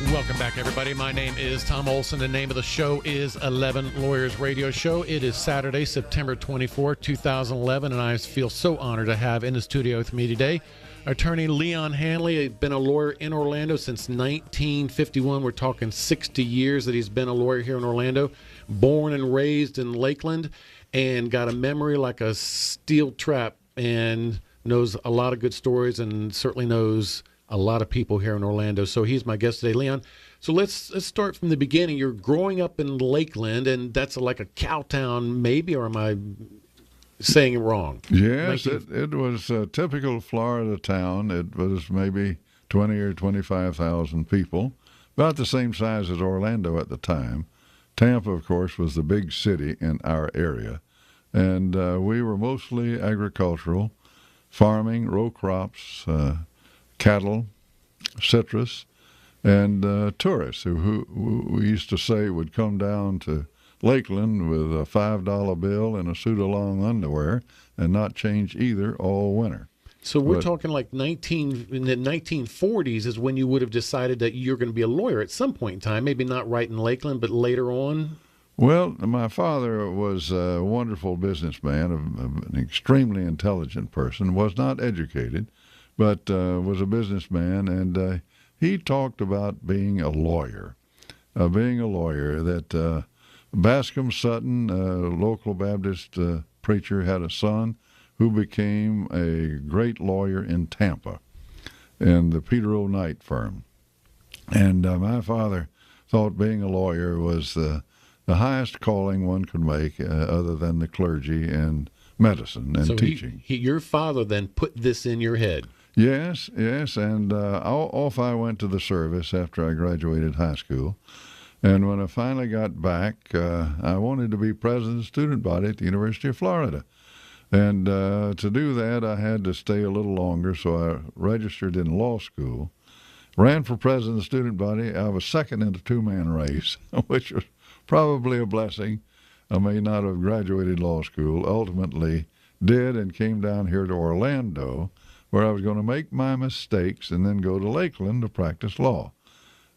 Welcome back, everybody. My name is Tom Olsen. The name of the show is 11 Lawyers Radio Show. It is Saturday, September 24, 2011, and I feel so honored to have in the studio with me today Attorney Leon Handley. He's been a lawyer in Orlando since 1951. We're talking 60 years that he's been a lawyer here in Orlando. Born and raised in Lakeland, and got a memory like a steel trap, and knows a lot of good stories, and certainly knows a lot of people here in Orlando. So he's my guest today, Leon. So let's start from the beginning. You're growing up in Lakeland, and that's like a cow town, maybe, or am I saying it wrong? Yes, it was a typical Florida town. It was maybe 20 or 25,000 people, about the same size as Orlando at the time. Tampa, of course, was the big city in our area, and we were mostly agricultural, farming, row crops, cattle, citrus, and tourists who we used to say would come down to Lakeland with a $5 bill and a suit of long underwear and not change either all winter. So we're talking like in the 1940s is when you would have decided that you're going to be a lawyer at some point in time, maybe not right in Lakeland, but later on? Well, my father was a wonderful businessman, an extremely intelligent person, was not educated, but was a businessman, and he talked about being a lawyer, that Bascom Sutton, a local Baptist preacher, had a son who became a great lawyer in Tampa in the Peter O. Knight firm. And my father thought being a lawyer was the highest calling one could make other than the clergy and medicine and teaching. Your father then put this in your head. Yes, and off I went to the service after I graduated high school. And when I finally got back, I wanted to be president of the student body at the University of Florida. And to do that, I had to stay a little longer, so I registered in law school, ran for president of the student body. I was second in a two-man race, which was probably a blessing. I may not have graduated law school, ultimately did, and came down here to Orlando, where I was going to make my mistakes and then go to Lakeland to practice law.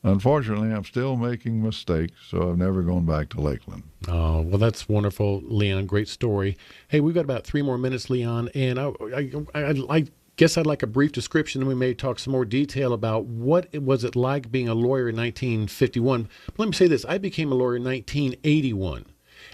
Unfortunately, I'm still making mistakes, so I've never gone back to Lakeland. Oh, well, that's wonderful, Leon. Great story. Hey, we've got about 3 more minutes, Leon, and I guess I'd like a brief description, and we may talk some more detail about what was it like being a lawyer in 1951. But let me say this. I became a lawyer in 1981.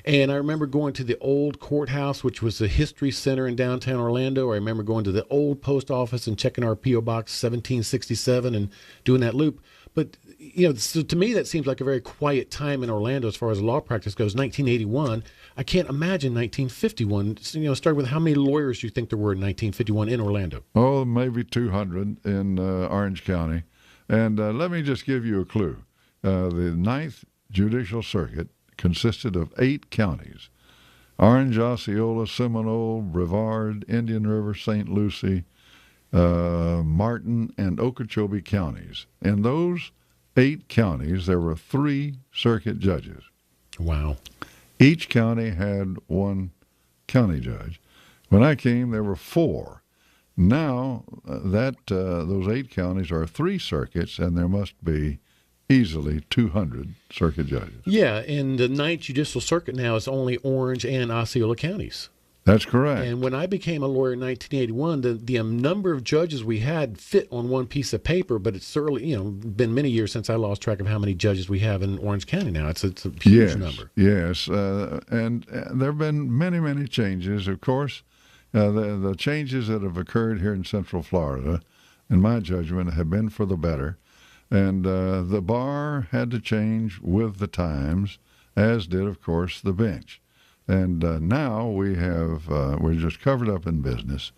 And I remember going to the old courthouse, which was the History Center in downtown Orlando. I remember going to the old post office and checking our P.O. Box 1767 and doing that loop. But, you know, so to me, that seems like a very quiet time in Orlando as far as law practice goes. 1981, I can't imagine 1951. You know, start with how many lawyers do you think there were in 1951 in Orlando? Oh, maybe 200 in Orange County. And let me just give you a clue. The Ninth Judicial Circuit consisted of 8 counties: Orange, Osceola, Seminole, Brevard, Indian River, St. Lucie, Martin, and Okeechobee counties. In those 8 counties, there were 3 circuit judges. Wow. Each county had 1 county judge. When I came, there were 4. Now, those 8 counties are 3 circuits, and there must be easily 200 circuit judges. Yeah, and the Ninth Judicial Circuit now is only Orange and Osceola counties. That's correct. And when I became a lawyer in 1981, the number of judges we had fit on one piece of paper, but it's certainly, been many years since I lost track of how many judges we have in Orange County now. It's a huge number. Yes, and there have been many, many changes. Of course, the changes that have occurred here in Central Florida, in my judgment, have been for the better. And the bar had to change with the times, as did, of course, the bench. And now we're just covered up in business,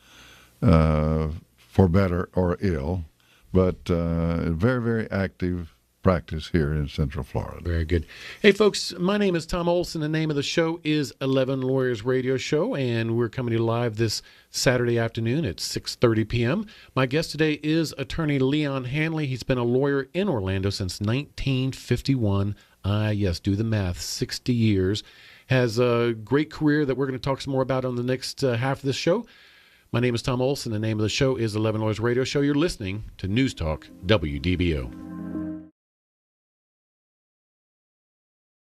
for better or ill, but very, very active practice here in Central Florida. Very good. Hey, folks, my name is Tom Olsen. The name of the show is 11 Lawyers Radio Show, and we're coming to you live this Saturday afternoon at 6:30 p.m. My guest today is Attorney Leon Handley. He's been a lawyer in Orlando since 1951. Yes, do the math, 60 years. Has a great career that we're going to talk some more about on the next half of this show. My name is Tom Olsen. The name of the show is 11 Lawyers Radio Show. You're listening to News Talk WDBO.